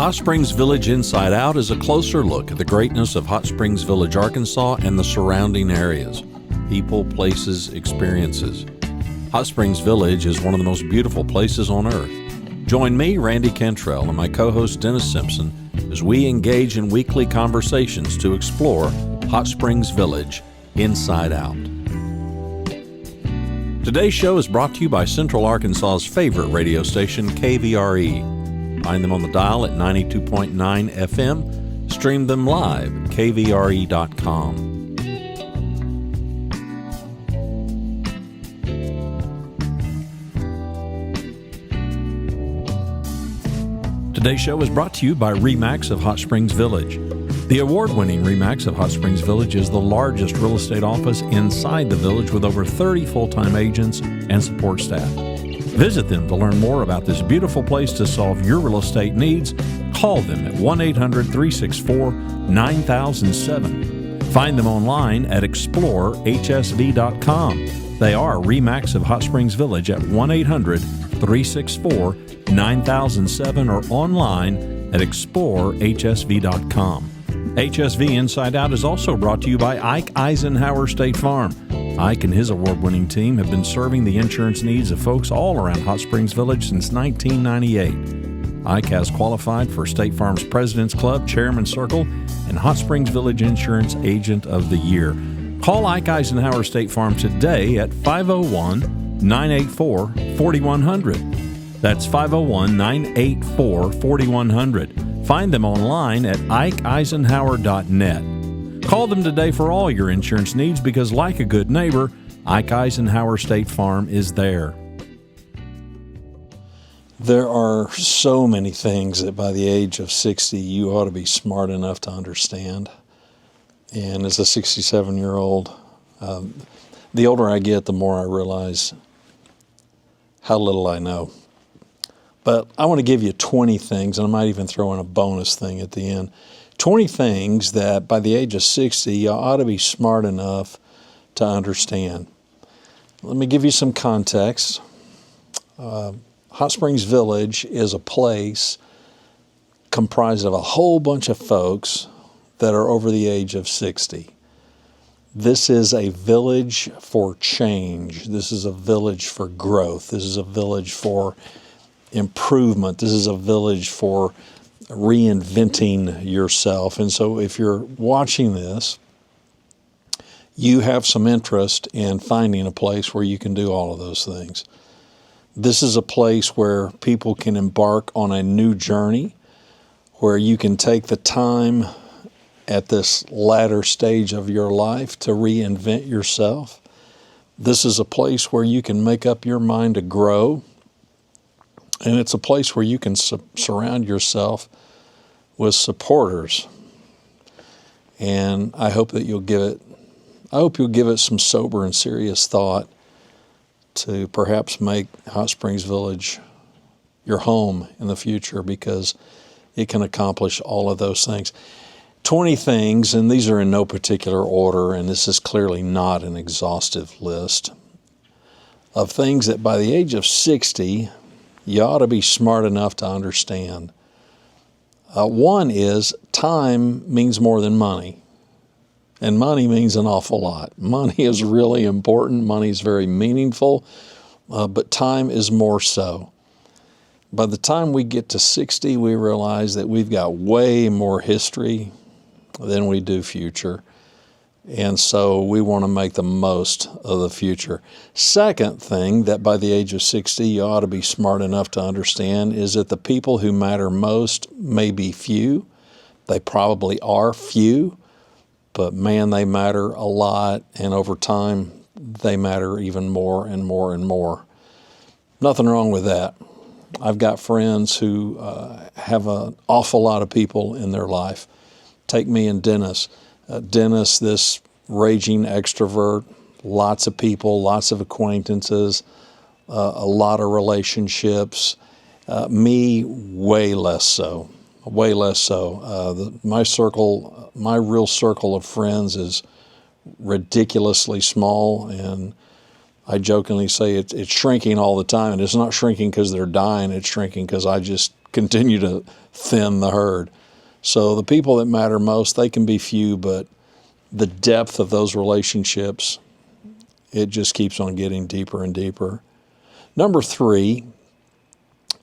Hot Springs Village Inside Out is a closer look at the greatness of Hot Springs Village, Arkansas and the surrounding areas. People, places, experiences. Hot Springs Village is one of the most beautiful places on earth. Join me, Randy Cantrell, and my co-host Dennis Simpson as we engage in weekly conversations to explore Hot Springs Village Inside Out. Today's show is brought to you by Central Arkansas's favorite radio station, KVRE. Find them on the dial at 92.9 FM. Stream them live at kvre.com. Today's show is brought to you by RE/MAX of Hot Springs Village. The award-winning RE/MAX of Hot Springs Village is the largest real estate office inside the village with over 30 full-time agents and support staff. Visit them to learn more about this beautiful place to solve your real estate needs. Call them at 1-800-364-9007. Find them online at explorehsv.com. They are RE/MAX of Hot Springs Village at 1-800-364-9007 or online at explorehsv.com. HSV Inside Out is also brought to you by Ike Eisenhower State Farm. Ike and his award-winning team have been serving the insurance needs of folks all around Hot Springs Village since 1998. Ike has qualified for State Farm's President's Club, Chairman's Circle, and Hot Springs Village Insurance Agent of the Year. Call Ike Eisenhower State Farm today at 501-984-4100. That's 501-984-4100. Find them online at ikeeisenhower.net. Call them today for all your insurance needs because, like a good neighbor, Ike Eisenhower State Farm is there. There are so many things that by the age of 60 you ought to be smart enough to understand. And as a 67-year-old, the older I get, the more I realize how little I know. But I want to give you 20 things, and I might even throw in a bonus thing at the end. 20 things that by the age of 60 you ought to be smart enough to understand. Let me give you some context. Hot Springs Village is a place comprised of a whole bunch of folks that are over the age of 60. This is a village for change. This is a village for growth. This is a village for improvement. This is a village for reinventing yourself. And so if you're watching this, you have some interest in finding a place where you can do all of those things. This is a place where people can embark on a new journey, where you can take the time at this latter stage of your life to reinvent yourself. This is a place where you can make up your mind to grow. And it's a place where you can surround yourself with supporters. And I hope that you'll give it some sober and serious thought to perhaps make Hot Springs Village your home in the future, because it can accomplish all of those things. 20 things, and these are in no particular order, and this is clearly not an exhaustive list, of things that by the age of 60, you ought to be smart enough to understand. One is time means more than money, and money means an awful lot. Money is really important. Money is very meaningful, but time is more so. By the time we get to 60, we realize that we've got way more history than we do future. And so we want to make the most of the future. Second thing that by the age of 60 you ought to be smart enough to understand is that the people who matter most may be few. They probably are few, but man, they matter a lot. And over time, they matter even more and more and more. Nothing wrong with that. I've got friends who have an awful lot of people in their life. Take me and Dennis. Dennis, this raging extrovert, lots of people, lots of acquaintances, a lot of relationships. Me, way less so. My real circle of friends is ridiculously small, and I jokingly say it's shrinking all the time. And it's not shrinking because they're dying. It's shrinking because I just continue to thin the herd. So the people that matter most, they can be few, but the depth of those relationships, it just keeps on getting deeper and deeper. Number 3,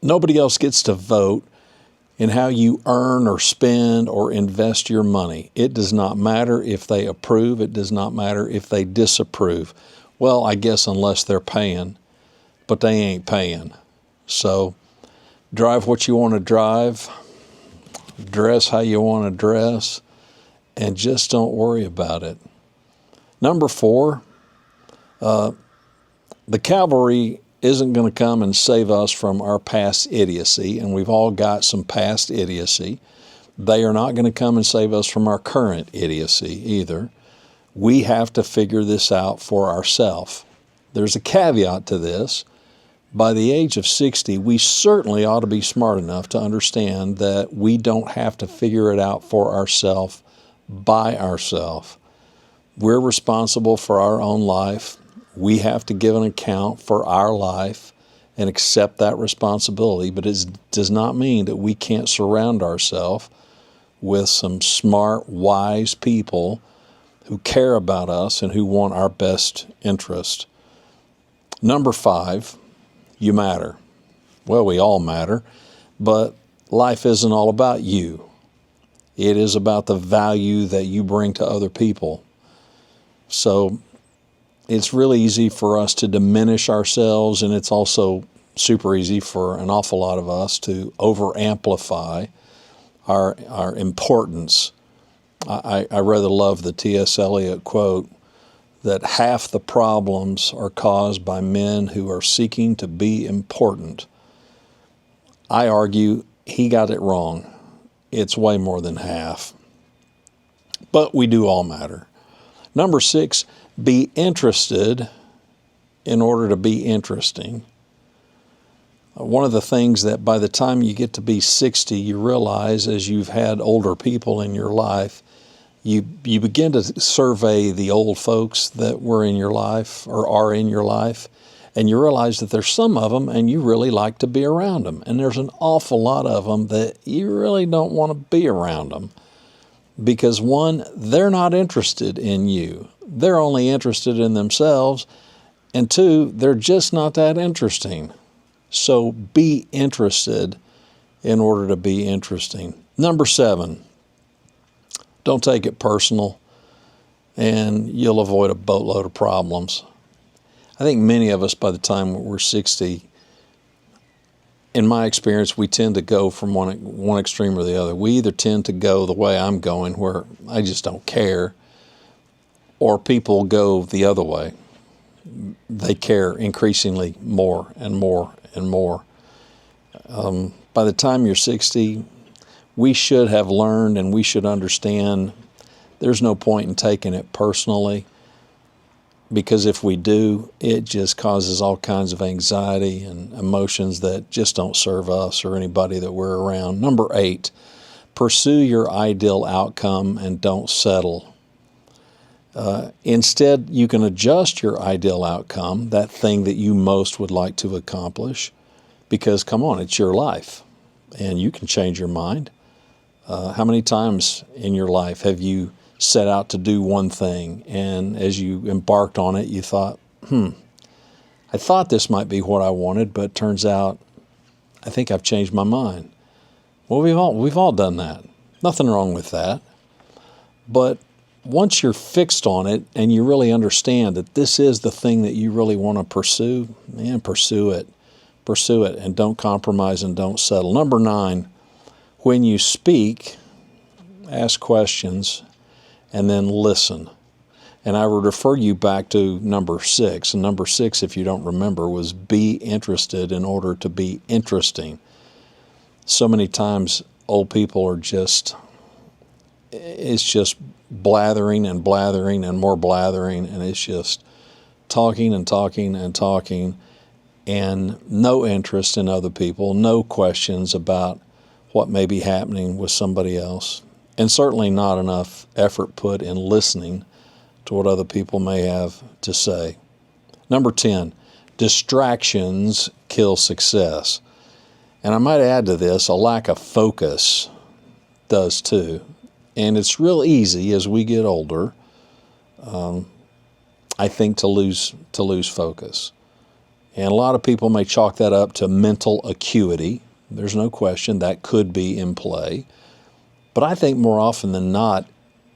nobody else gets to vote in how you earn or spend or invest your money. It does not matter if they approve. It does not matter if they disapprove. Well, I guess unless they're paying, but they ain't paying. So drive what you want to drive, dress how you want to dress, and just don't worry about it. Number 4, the cavalry isn't going to come and save us from our past idiocy, and we've all got some past idiocy. They are not going to come and save us from our current idiocy either. We have to figure this out for ourselves. There's a caveat to this. By the age of 60, we certainly ought to be smart enough to understand that we don't have to figure it out for ourselves by ourselves. We're responsible for our own life. We have to give an account for our life and accept that responsibility, but it does not mean that we can't surround ourselves with some smart, wise people who care about us and who want our best interest. Number 5, you matter. Well, we all matter, but life isn't all about you. It is about the value that you bring to other people. So it's really easy for us to diminish ourselves, and it's also super easy for an awful lot of us to over-amplify our importance. I rather love the T.S. Eliot quote that half the problems are caused by men who are seeking to be important. I argue he got it wrong. It's way more than half. But we do all matter. Number 6, be interested in order to be interesting. One of the things that by the time you get to be 60, you realize as you've had older people in your life, you begin to survey the old folks that were in your life or are in your life, and you realize that there's some of them and you really like to be around them. And there's an awful lot of them that you really don't want to be around them because, one, they're not interested in you. They're only interested in themselves. And 2, they're just not that interesting. So be interested in order to be interesting. Number 7, don't take it personal, and you'll avoid a boatload of problems. I think many of us, by the time we're 60, in my experience, we tend to go from one extreme or the other. We either tend to go the way I'm going, where I just don't care, or people go the other way. They care increasingly more and more and more. By the time you're 60, we should have learned and we should understand there's no point in taking it personally, because if we do, it just causes all kinds of anxiety and emotions that just don't serve us or anybody that we're around. Number 8, pursue your ideal outcome and don't settle. Instead, you can adjust your ideal outcome, that thing that you most would like to accomplish, because, come on, it's your life, and you can change your mind. How many times in your life have you set out to do one thing, and as you embarked on it, you thought, I thought this might be what I wanted, but it turns out I think I've changed my mind. Well, we've all done that. Nothing wrong with that. But once you're fixed on it and you really understand that this is the thing that you really want to pursue, man, pursue it. Pursue it and don't compromise and don't settle. Number 9, when you speak, ask questions and then listen. And I would refer you back to number 6. And number 6, if you don't remember, was be interested in order to be interesting. So many times old people are it's just blathering and blathering and more blathering, and it's just talking and talking and talking, and no interest in other people, no questions about what may be happening with somebody else, and certainly not enough effort put in listening to what other people may have to say. Number 10, distractions kill success. And I might add to this, a lack of focus does too. And it's real easy as we get older, I think, to lose focus. And a lot of people may chalk that up to mental acuity. There's no question that could be in play. But I think more often than not,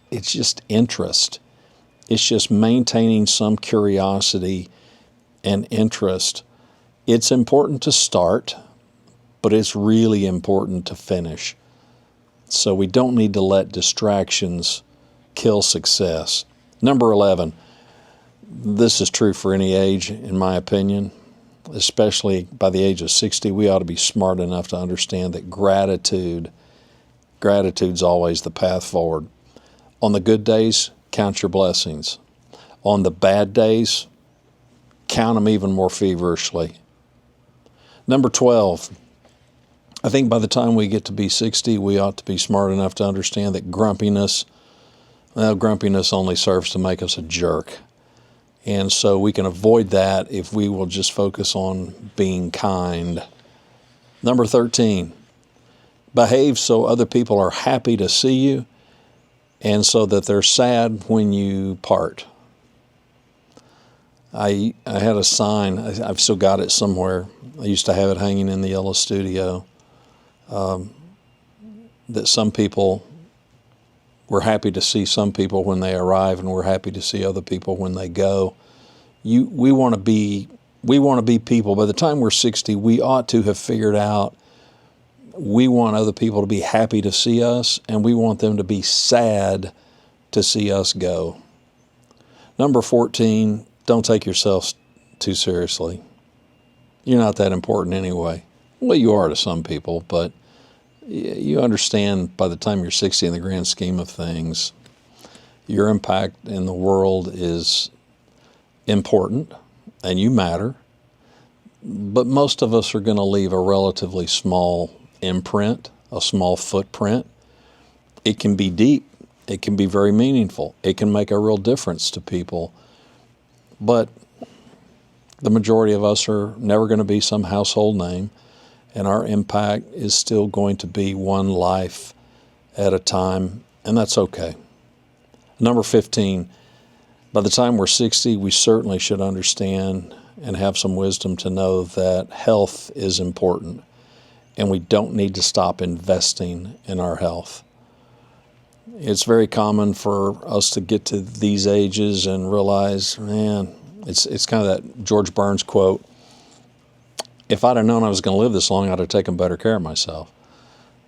it's just interest. It's just maintaining some curiosity and interest. It's important to start, but it's really important to finish. So we don't need to let distractions kill success. Number 11, this is true for any age, in my opinion. Especially by the age of 60, we ought to be smart enough to understand that gratitude's always the path forward. On the good days, count your blessings. On the bad days, count them even more feverishly. Number 12, I think by the time we get to be 60, we ought to be smart enough to understand that grumpiness only serves to make us a jerk. And so we can avoid that if we will just focus on being kind. Number 13, behave so other people are happy to see you and so that they're sad when you part. I had a sign, I've still got it somewhere. I used to have it hanging in the yellow studio, that some people, we're happy to see some people when they arrive, and we're happy to see other people when they go. We want to be people. By the time we're 60, we ought to have figured out we want other people to be happy to see us, and we want them to be sad to see us go. Number 14, don't take yourself too seriously. You're not that important anyway. Well, you are to some people, but you understand by the time you're 60 in the grand scheme of things, your impact in the world is important and you matter. But most of us are going to leave a relatively small imprint, a small footprint. It can be deep. It can be very meaningful. It can make a real difference to people. But the majority of us are never going to be some household name, and our impact is still going to be one life at a time, and that's okay. Number 15, by the time we're 60, we certainly should understand and have some wisdom to know that health is important, and we don't need to stop investing in our health. It's very common for us to get to these ages and realize, man, it's kind of that George Burns quote, if I'd have known I was going to live this long, I'd have taken better care of myself.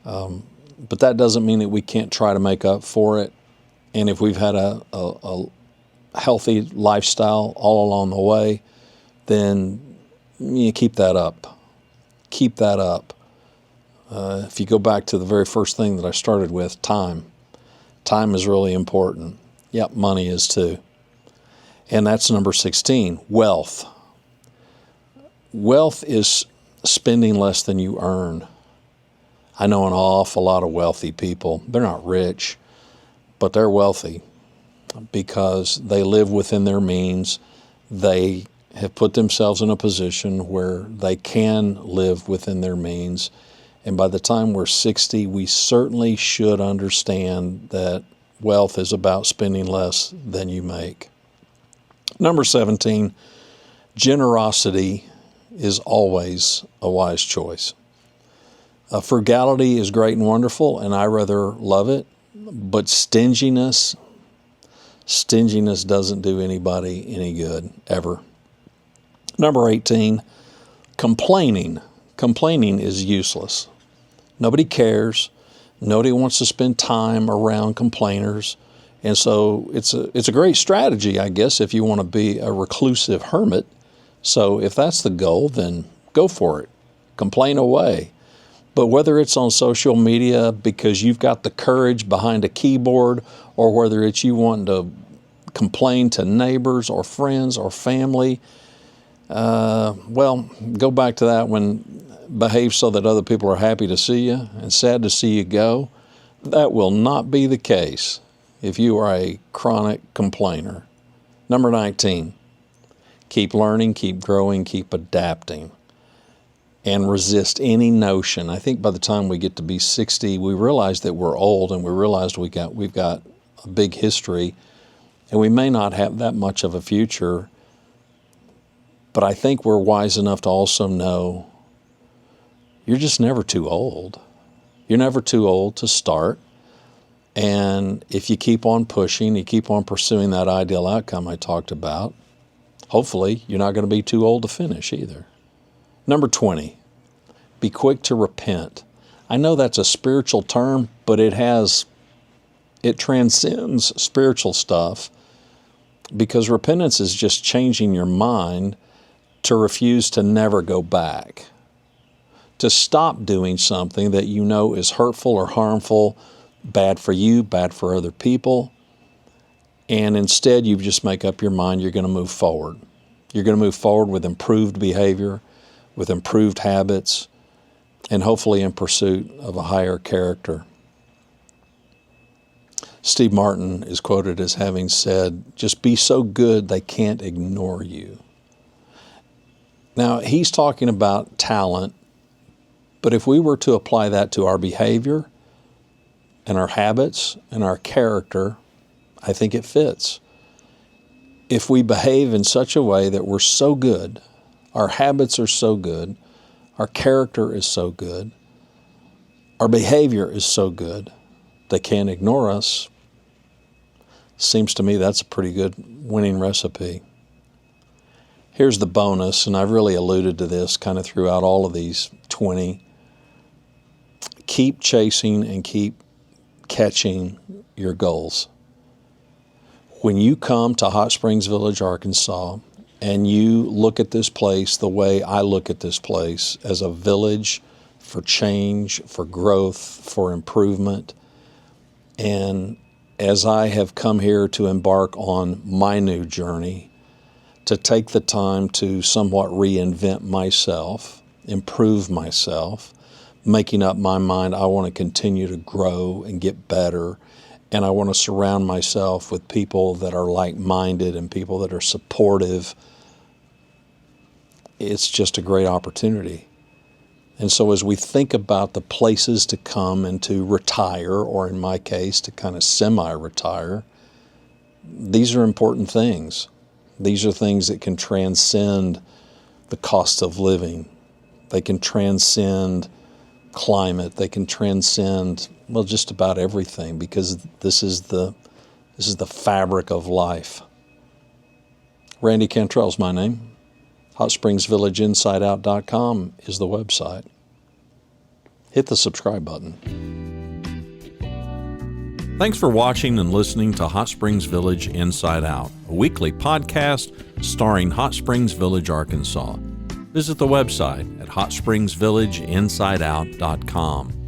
But that doesn't mean that we can't try to make up for it. And if we've had a healthy lifestyle all along the way, then you keep that up. Keep that up. If you go back to the very first thing that I started with, time. Time is really important. Yep, money is too. And that's number 16, wealth. Wealth is spending less than you earn. I know an awful lot of wealthy people. They're not rich, but they're wealthy because they live within their means. They have put themselves in a position where they can live within their means. And by the time we're 60, we certainly should understand that wealth is about spending less than you make. Number 17, generosity is always a wise choice. Frugality is great and wonderful, and I rather love it, but stinginess doesn't do anybody any good, ever. Number 18, complaining. Complaining is useless. Nobody cares. Nobody wants to spend time around complainers. And so it's a great strategy, I guess, if you want to be a reclusive hermit. So if that's the goal, then go for it. Complain away. But whether it's on social media because you've got the courage behind a keyboard, or whether it's you wanting to complain to neighbors or friends or family, well, go back to that one. Behave so that other people are happy to see you and sad to see you go. That will not be the case if you are a chronic complainer. Number 19, keep learning, keep growing, keep adapting. and resist any notion. I think by the time we get to be 60, we realize that we're old, and we realize we've got a big history, and we may not have that much of a future. But I think we're wise enough to also know you're just never too old. You're never too old to start. And if you keep on pushing, you keep on pursuing that ideal outcome I talked about, hopefully you're not going to be too old to finish either. Number 20, be quick to repent. I know that's a spiritual term, but it transcends spiritual stuff, because repentance is just changing your mind to refuse to never go back, to stop doing something that you know is hurtful or harmful, bad for you, bad for other people, and instead you just make up your mind you're going to move forward. You're going to move forward with improved behavior, with improved habits, and hopefully in pursuit of a higher character. Steve Martin is quoted as having said, just be so good they can't ignore you. Now, he's talking about talent, but if we were to apply that to our behavior and our habits and our character, I think it fits. If we behave in such a way that we're so good, our habits are so good, our character is so good, our behavior is so good, they can't ignore us. Seems to me that's a pretty good winning recipe. Here's the bonus, and I've really alluded to this kind of throughout all of these 20. Keep chasing and keep catching your goals. When you come to Hot Springs Village, Arkansas, and you look at this place the way I look at this place, as a village for change, for growth, for improvement, and as I have come here to embark on my new journey, to take the time to somewhat reinvent myself, improve myself, making up my mind I want to continue to grow and get better, and I want to surround myself with people that are like-minded and people that are supportive. It's just a great opportunity. And so as we think about the places to come and to retire, or in my case, to kind of semi-retire, these are important things. These are things that can transcend the cost of living. They can transcend climate. They can transcend, well, just about everything, because this is the fabric of life. Randy Cantrell's my name. HotSpringsVillageInsideOut.com is the website. Hit the subscribe button. Thanks for watching and listening to Hot Springs Village Inside Out, a weekly podcast starring Hot Springs Village, Arkansas. Visit the website at HotSpringsVillageInsideOut.com.